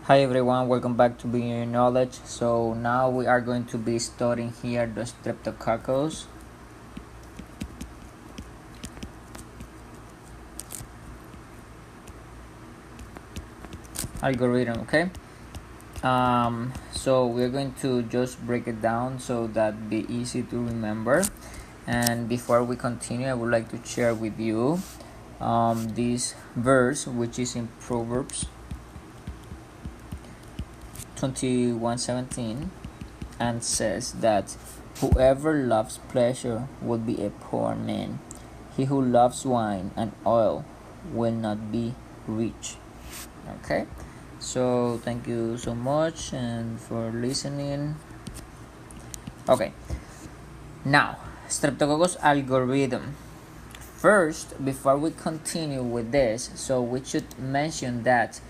Hi everyone, welcome back to Being Your Knowledge. So now we are going to be studying here the Streptococcus algorithm, okay? So we're going to just break it down so that be easy to remember. And before we continue, I would like to share with you this verse, which is in Proverbs 21:17, and says that whoever loves pleasure will be a poor man. He who loves wine and oil will not be rich. Okay, so thank you so much and for listening. Okay, now Streptococcus algorithm. First, before we continue with this, so we should mention that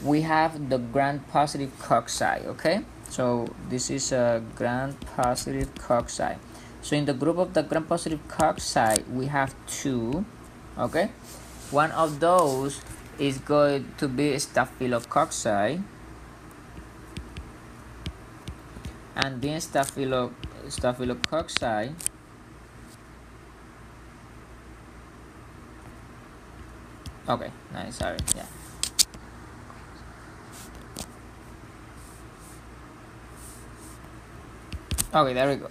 we have the gram-positive cocci. Okay, so this is a gram-positive cocci. So in the group of the gram-positive cocci, we have two. Okay, one of those is going to be staphylococci, and then staphylococci okay, nice, sorry, yeah. Okay, there we go.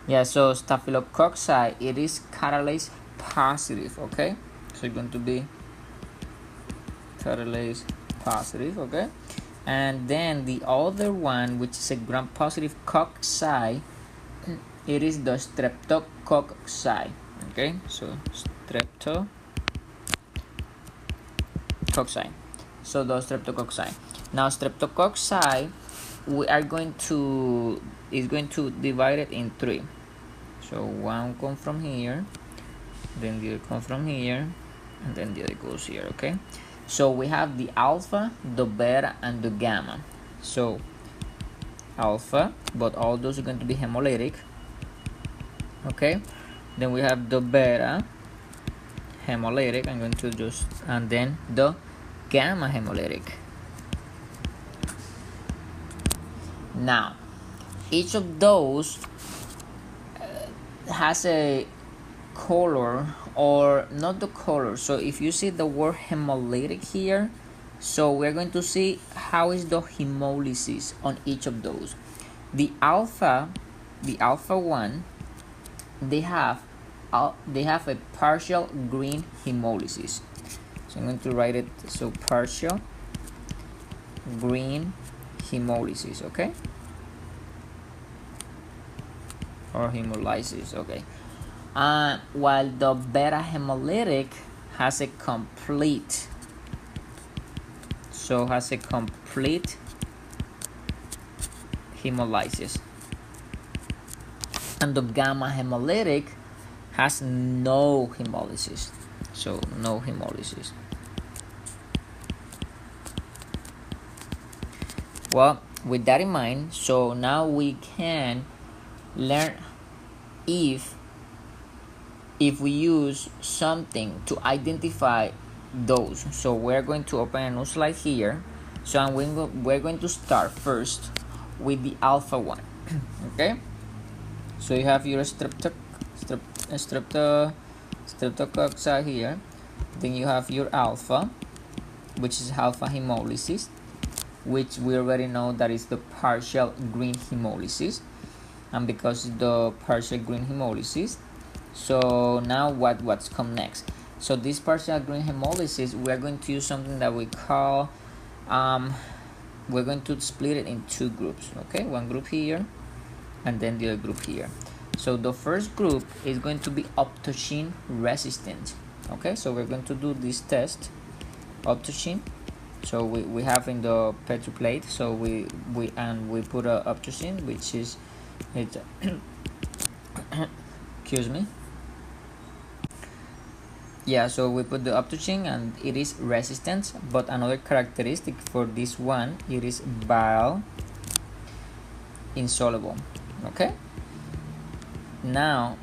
Yeah, so staphylococci, it is catalase positive, okay? So it's going to be catalase positive, okay? And then the other one, which is a gram-positive cocci, it is the streptococci, okay? So streptococci. So those streptococci. Now streptococci, we are going to divide it in three. So one come from here, then the other come from here, and then the other goes here. Okay, so we have the alpha, the beta, and the gamma. So alpha, but all those are going to be hemolytic. Okay, then we have the beta hemolytic. I'm going to just, and then the gamma hemolytic. Now each of those has a color, or not the color. So if you see the word hemolytic here, so we're going to see how is the hemolysis on each of those. The alpha one, they have a partial green hemolysis. So I'm going to write it, so partial green hemolysis, okay, or hemolysis, okay. While the beta hemolytic has a complete hemolysis, and the gamma hemolytic has no hemolysis, so no hemolysis. Well, with that in mind, so now we can learn if we use something to identify those. So we're going to open a new slide here. So we're going to start first with the alpha one. Okay, so you have your streptococci here, then you have your alpha, which is alpha hemolysis, which we already know that is the partial green hemolysis. And because the partial green hemolysis, so now what's come next? So this partial green hemolysis, we are going to use something that we call we're going to split it in two groups. Okay, one group here and then the other group here. So the first group is going to be optogene resistant. Okay, so we're going to do this test, optogene. So we have in the Petri plate, so we put a optogene, which is it excuse me. Yeah, so we put the optogene and it is resistant, but another characteristic for this one, it is bile insoluble. Okay, now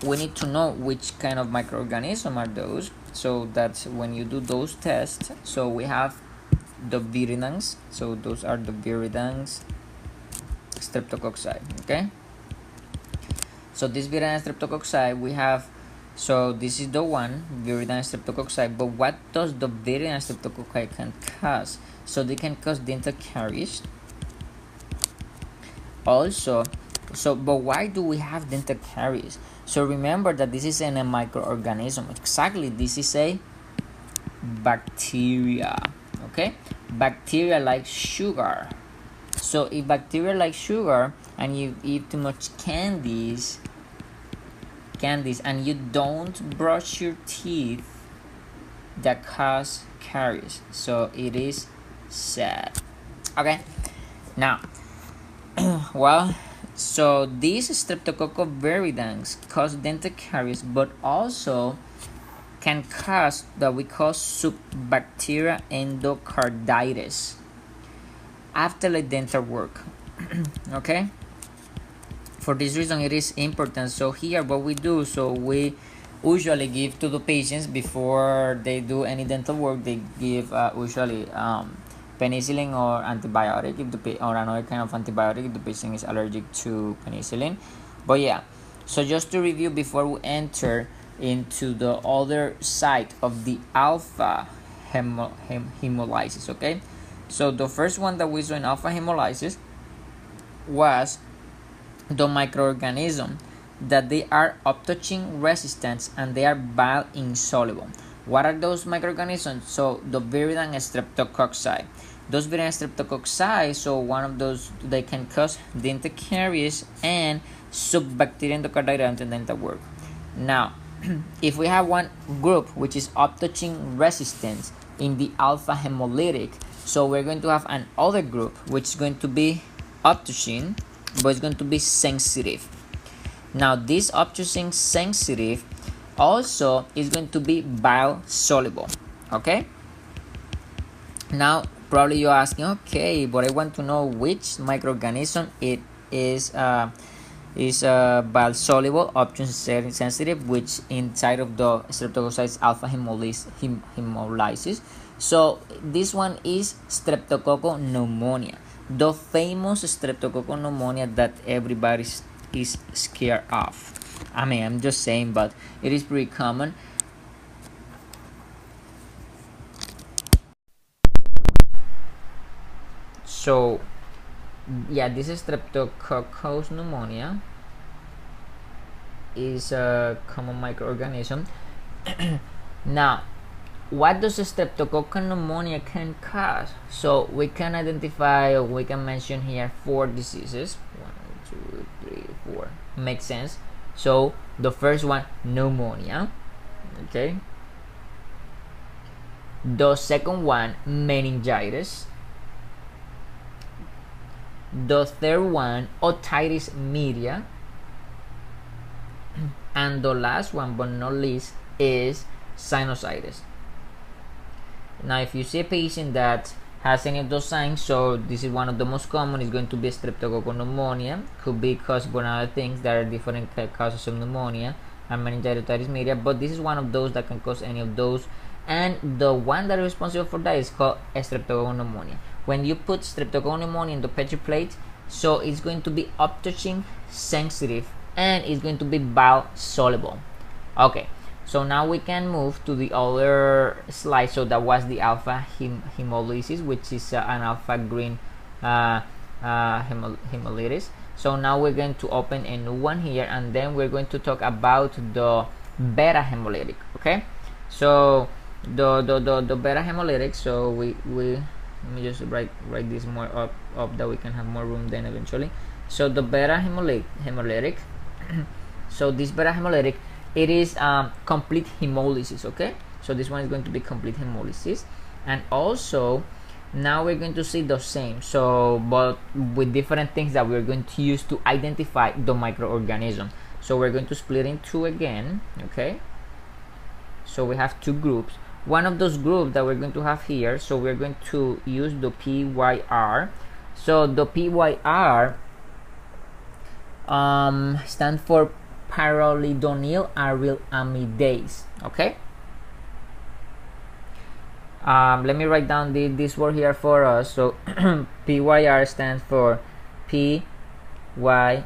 we need to know which kind of microorganism are those. So that's when you do those tests. So we have the viridans. So those are the viridans streptococci. Okay. So this viridans streptococci we have. So this is the one, viridans streptococci. But what does the viridans streptococci can cause? So they can cause dental caries. Also, but why do we have dental caries? So remember that this is in a microorganism. Exactly, this is a bacteria. Okay, bacteria like sugar. So if bacteria like sugar and you eat too much candies and you don't brush your teeth, that cause caries. So it is sad. Okay, now well, so these Streptococcus viridans cause dental caries, but also can cause that we call subbacterial endocarditis after the dental work. Okay, for this reason it is important. So here what we do, so we usually give to the patients before they do any dental work, they give usually penicillin or antibiotic if the or another kind of antibiotic if the patient is allergic to penicillin. But yeah, so just to review before we enter into the other side of the alpha hemolysis. Okay, so the first one that we saw in alpha hemolysis was the microorganism that they are uptouching resistant and they are bile insoluble. What are those microorganisms? So the viridan streptococci. Those viridan streptococci, so one of those, they can cause dental caries and subbacterial endocarditis and dental work. Now, if we have one group which is uptouching resistance in the alpha hemolytic, so we're going to have another group which is going to be uptouching, but it's going to be sensitive. Now this uptouching sensitive also is going to be bile soluble. Okay, now probably you're asking, okay, but I want to know which microorganism it is bile soluble, uptouching sensitive, which inside of the Streptococcus alpha hemolysis. So this one is Streptococcus pneumonia, the famous Streptococcus pneumonia that everybody is scared of. I mean, I'm just saying, but it is pretty common. So yeah, this is Streptococcus pneumonia is a common microorganism. Now, what does Streptococcus pneumonia can cause? So we can identify, or we can mention here 4 diseases. 1, 2, 3, 4. Makes sense. So the first one, pneumonia. Okay. The second one, meningitis. The third one, otitis media. And the last one, but not least, is sinusitis. Now, if you see a patient that has any of those signs, so this is one of the most common, is going to be Streptococcus pneumonia. Could be caused by other things that are different causes of pneumonia and meningitis, otitis media, but this is one of those that can cause any of those. And the one that is responsible for that is called Streptococcus pneumonia. When you put Streptococcus pneumonia in the Petri plate, so it's going to be uptouching sensitive and it's going to be bile soluble. Okay, so now we can move to the other slide. So that was the alpha hemolysis, which is an alpha green hemolysis. So now we're going to open a new one here, and then we're going to talk about the beta hemolytic. Okay, so the beta hemolytic, so we let me just write this more up that we can have more room then eventually. So the beta hemolytic so this beta hemolytic, it is complete hemolysis. Okay, so this one is going to be complete hemolysis. And also now we're going to see the same, so but with different things that we're going to use to identify the microorganism. So we're going to split in 2 again. Okay, so we have 2 groups. One of those groups that we're going to have here, so we're going to use the PYR. So the PYR stand for pyrrolidonyl aryl amidase. Okay. Let me write down this word here for us. So PYR stands for PYRROLI,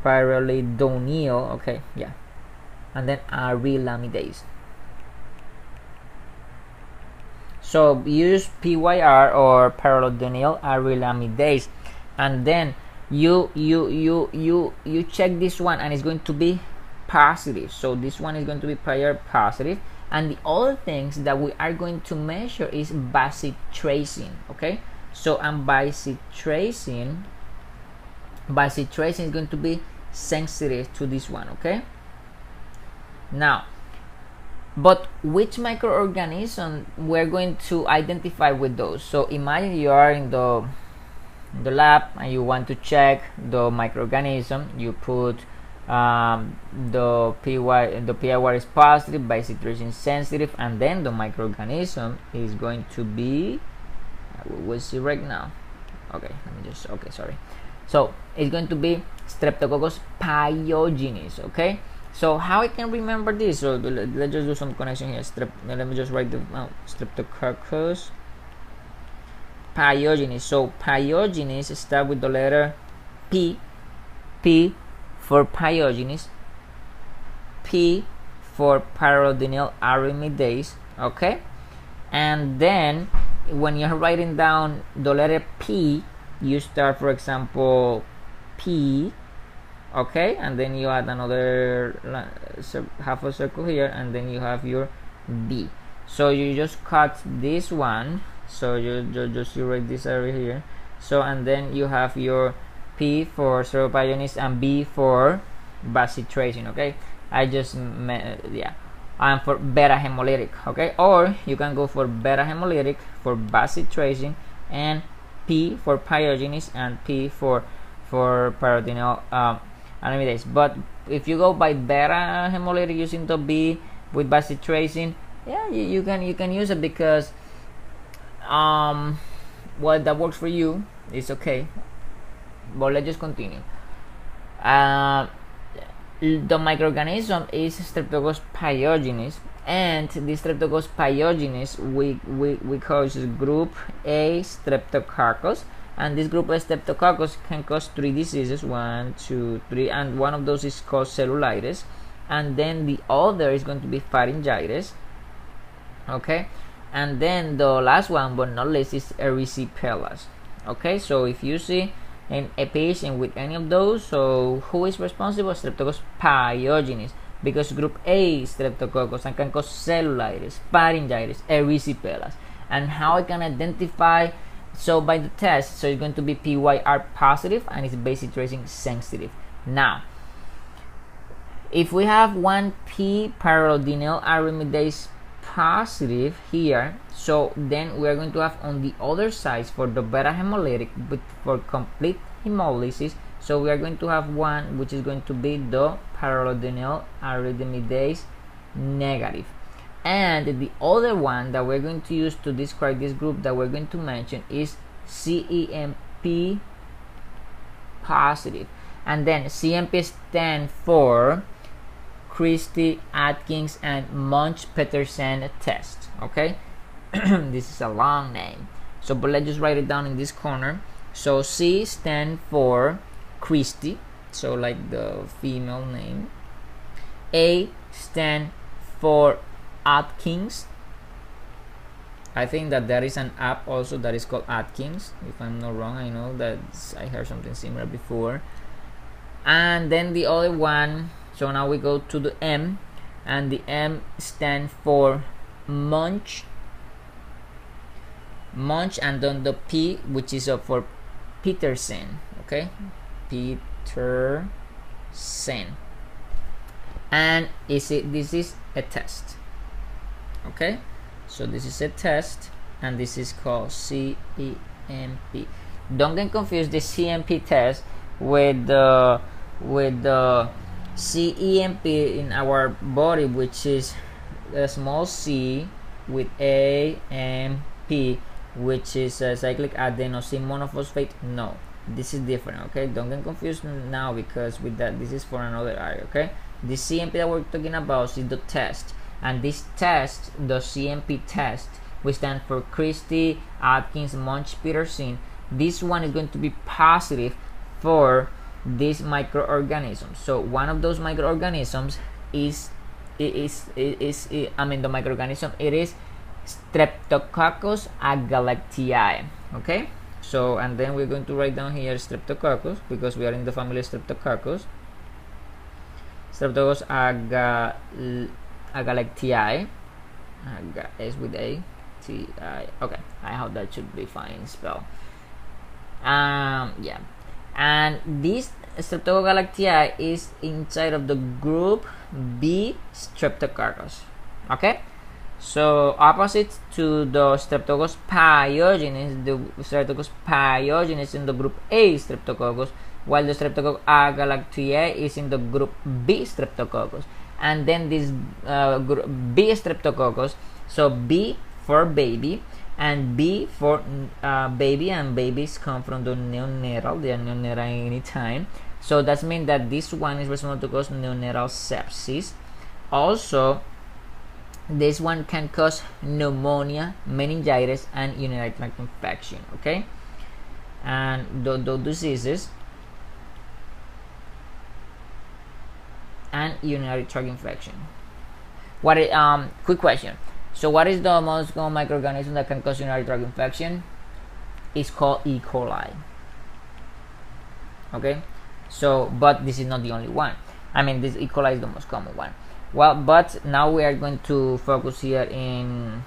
pyrrolidonyl. Okay, yeah, and then aryl amidase. So use PYR or pyrrolidonyl aryl amidase, and then you check this one, and it's going to be positive. So this one is going to be prior positive, and the other things that we are going to measure is basic tracing. Okay, so and basic tracing is going to be sensitive to this one. Okay, now, but which microorganism we're going to identify with those? So imagine you are in the lab and you want to check the microorganism. You put the PYR is positive, basic tracing sensitive, and then the microorganism is going to be, we'll see right now. Okay, let me just, okay, sorry. So it's going to be Streptococcus pyogenes. Okay, so how I can remember this? So let's just do some connection here. Let me just write the Streptococcus pyogenes. So pyogenes start with the letter P for pyogenes, P for pyrrolidonyl aryl. Okay, and then when you're writing down the letter P, you start, for example, P, okay, and then you add another half a circle here, and then you have your B. So you just cut this one, so you write this area here. So and then you have your P for seropiogenes and B for basic tracing. Okay, I just yeah, and for beta hemolytic. Okay, or you can go for beta hemolytic for basic tracing, and P for pyogenes and P for pyrrolidonyl amidase. But if you go by beta hemolytic using the B with basic tracing, yeah, you can use it, because well, that works for you, it's okay. But let's just continue. The microorganism is Streptococcus pyogenes, and the Streptococcus pyogenes we call this group A Streptococcus, and this group A Streptococcus can cause 3 diseases, 1, 2, 3, and one of those is called cellulitis, and then the other is going to be pharyngitis. Okay, and then the last one but not least is erysipelas. Okay, so if you see in a patient with any of those, so who is responsible? Streptococcus pyogenes, because group A Streptococcus and can cause cellulitis, pharyngitis, erysipelas. And how I can identify? So by the test, so it's going to be PYR positive and it's basic tracing sensitive. Now, if we have one P pyrrolidonyl aryl positive here, so then we are going to have on the other side for the beta hemolytic, but for complete hemolysis, so we are going to have one which is going to be the pyrrolidonyl aryl negative, and the other one that we're going to use to describe this group that we're going to mention is CEMP positive, and then CMP stands for Christie, Atkins, and Munch-Petersen test. Okay, this is a long name, so but let's just write it down in this corner. So C stands for Christie, so like the female name. A stands for Atkins. I think that there is an app also that is called Atkins, if I'm not wrong. I know that I heard something similar before. And then the other one, so now we go to the M, and the M stands for Munch, and then the P, which is for Petersen. Okay, Petersen, and this is a test. Okay, so this is a test, and this is called CEMP. Don't get confused the CMP test with the CEMP in our body, which is a small c with A and P, which is cyclic adenosine monophosphate. No, this is different. Okay, don't get confused now, because with that, this is for another area. Okay, the CMP that we're talking about is the test, and this test, the CMP test, which stands for Christie, Atkins, Munch, Peterson, this one is going to be positive for this microorganism. So one of those microorganisms is the microorganism, it is Streptococcus agalactiae. Okay, so and then we're going to write down here Streptococcus, because we are in the family Streptococcus agalactiae, S with A T I. Okay, I hope that should be fine spell. Yeah, and this Streptococcus agalactiae is inside of the group B Streptococcus. Okay, so opposite to the Streptococcus pyogenes, the Streptococcus pyogenes is in the group A Streptococcus, while the Streptococcus agalactiae is in the group B Streptococcus. And then this group B Streptococcus, so B for baby, and B for baby, and babies come from the neonatal, they are neonatal any time. So that means that this one is responsible to cause neonatal sepsis. Also, this one can cause pneumonia, meningitis, and urinary tract infection. Okay, and those diseases and urinary tract infection. What is quick question? So what is the most common microorganism that can cause urinary tract infection? It's called E. coli. Okay, so but this is not the only one. I mean, this E. coli is the most common one. Well, but now we are going to focus here in,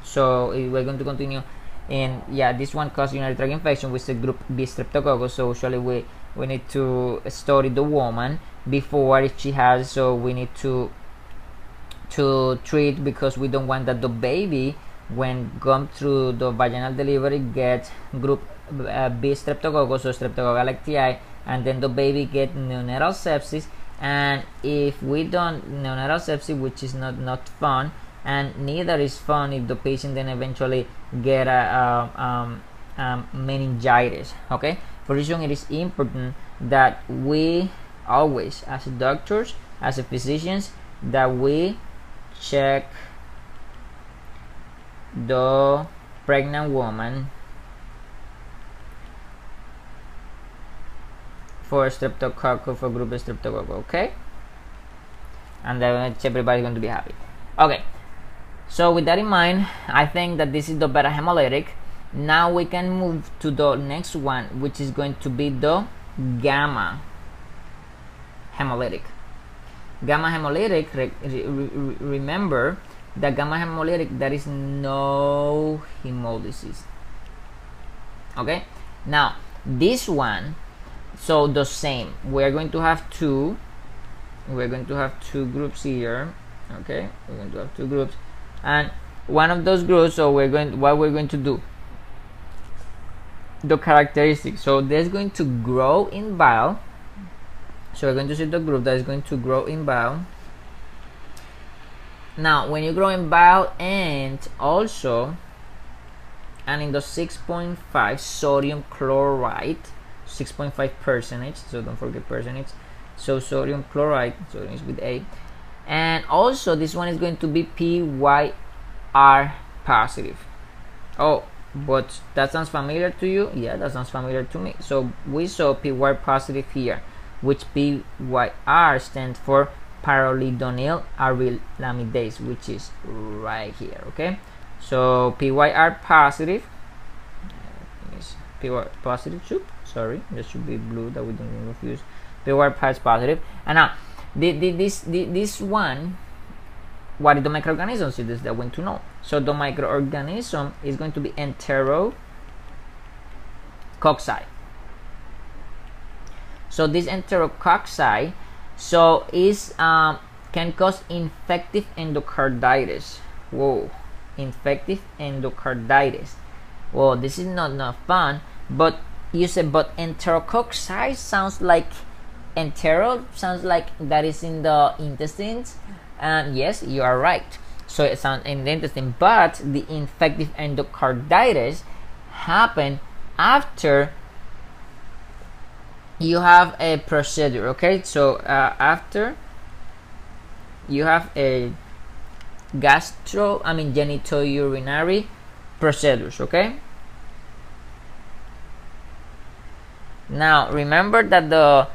so we're going to continue in, yeah, this one causes urinary tract infection with the group B Streptococcus. So usually we need to study the woman before if she has, so we need to treat, because we don't want that the baby, when come through the vaginal delivery, get group B Streptococcus or Streptococcus agalactiae, and then the baby get neonatal sepsis. And if we don't neonatal sepsis, which is not fun, and neither is fun if the patient then eventually get a meningitis. Okay, for this reason it is important that we always, as doctors, as physicians, that we check the pregnant woman for Streptococcus, for group Streptococcus. Okay, and then everybody's going to be happy. Okay, so with that in mind, I think that this is the beta hemolytic. Now we can move to the next one, which is going to be the gamma hemolytic. Gamma hemolytic, remember that gamma hemolytic, there is no hemolysis. Okay, now this one, so the same, we're going to have two groups here. Okay, we're going to have two groups, and one of those groups, so what we're going to do, the characteristics, so there's going to grow in bile. So we're going to see the group that is going to grow in bile. Now when you grow in bile, and also and in the 6.5 sodium chloride, 6.5%, so don't forget percentage, so sodium chloride, sodium is with A, and also this one is going to be PYR positive. Oh, but that sounds familiar to you? Yeah, that sounds familiar to me. So we saw PYR positive here, which PYR stands for pyrrolidonyl arylamidase, which is right here. Okay, so PYR positive, PYR positive soup, sorry, this should be blue, that we don't get confused. PYR positive. And now this one, what is the microorganism? So this is that I want to know. So the microorganism is going to be Enterococci. So this Enterococci, so is can cause infective endocarditis. Whoa, infective endocarditis. Well, this is not fun. But you said, but Enterococci sounds like entero, sounds like that is in the intestines. And yes, you are right. So it sounds interesting, but the infective endocarditis happen after you have a procedure. Okay, so after you have a genitourinary procedures. Okay, now remember that the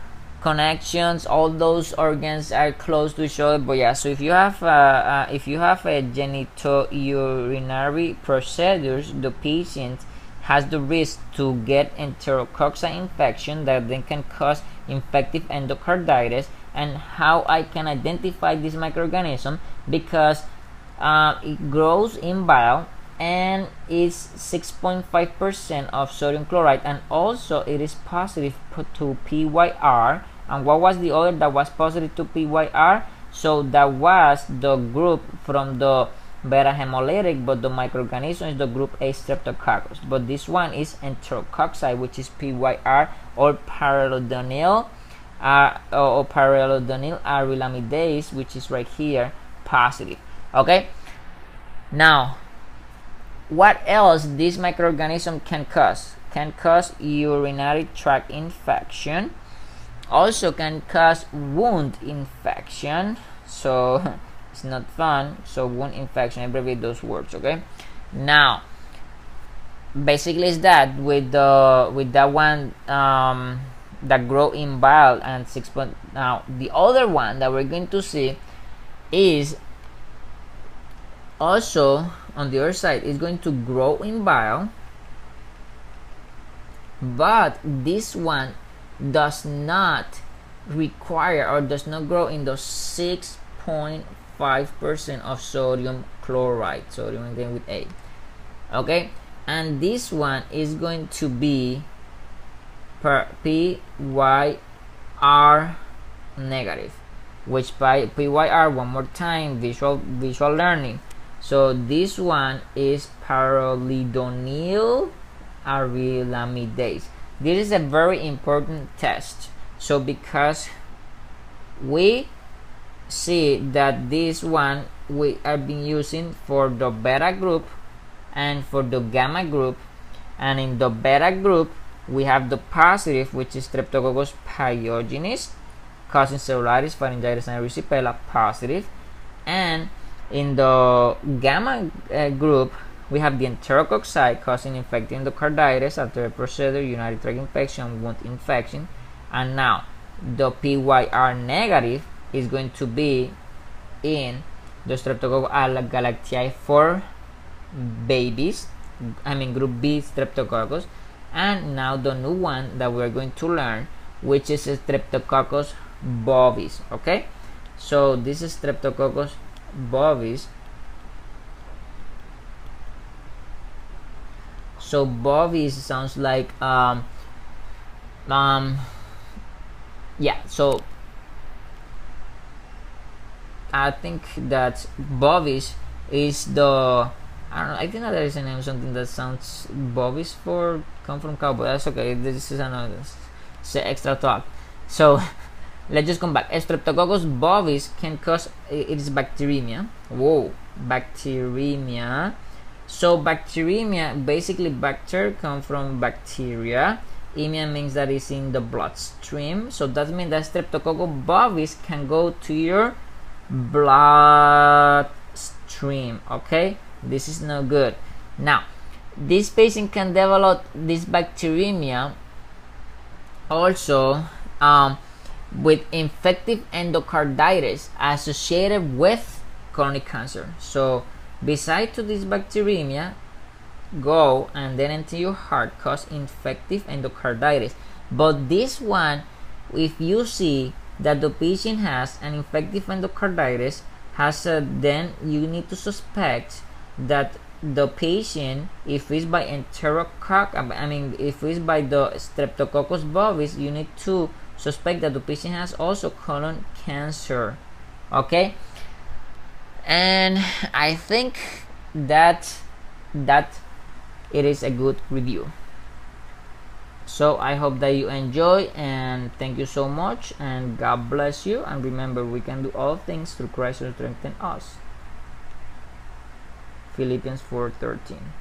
connections, all those organs are close to each other. But yeah, so if you have a genitourinary procedures, the patient has the risk to get enterococci infection that then can cause infective endocarditis. And how I can identify this microorganism, because it grows in bile and is 6.5% of sodium chloride, and also it is positive to PYR. And what was the other that was positive to PYR? So that was the group from the beta hemolytic, but the microorganism is the group A Streptococcus. But this one is enterococci, which is PYR or parallelodonyl arylamidase, which is right here, positive. Okay, now what else this microorganism can cause? Can cause urinary tract infection, also can cause wound infection. So it's not fun. So wound infection, abbreviate those words. Okay, now basically is that with that one that grow in bile and 6. Now the other one that we're going to see is also on the other side, is going to grow in bile, but this one does not require or does not grow in those 6.5% of sodium chloride, sodium again with A. Okay, and this one is going to be PYR negative, which by PYR, one more time, visual learning. So this one is parallelodonyl arylamidase. This is a very important test. So because we see that this one we have been using for the beta group and for the gamma group, and in the beta group we have the positive, which is Streptococcus pyogenes, causing cellulitis, pharyngitis, and erysipelas, positive. And in the gamma group, we have the enterococci causing infective endocarditis after a procedure, urinary tract infection, wound infection. And now the PYR negative is going to be in the Streptococcus galactiae for babies, group B Streptococcus. And now the new one that we're going to learn, which is Streptococcus bovis. Okay, so this is Streptococcus bovis. So bovis sounds like yeah, so I think that bovis is the, I don't know, I think that there is a name, something that sounds bovis for come from cow, but that's okay. This is another extra talk. So let's just come back. Streptococcus bovis can cause, it is bacteremia. Whoa, bacteremia. So bacteremia, basically bacteria come from bacteria. Emia means that is in the bloodstream. So that means that Streptococcus bovis can go to your bloodstream. Okay, this is not good. Now this patient can develop this bacteremia also with infective endocarditis associated with colonic cancer. So besides to this bacteremia, go and then into your heart, cause infective endocarditis. But this one, if you see that the patient has an infective endocarditis, then you need to suspect that the patient, if it's by if it's by the Streptococcus bovis, you need to suspect that the patient has also colon cancer. Okay, and I think that it is a good review. So I hope that you enjoy, and thank you so much, and God bless you. And remember, we can do all things through Christ who strengthens us. Philippians 4:13.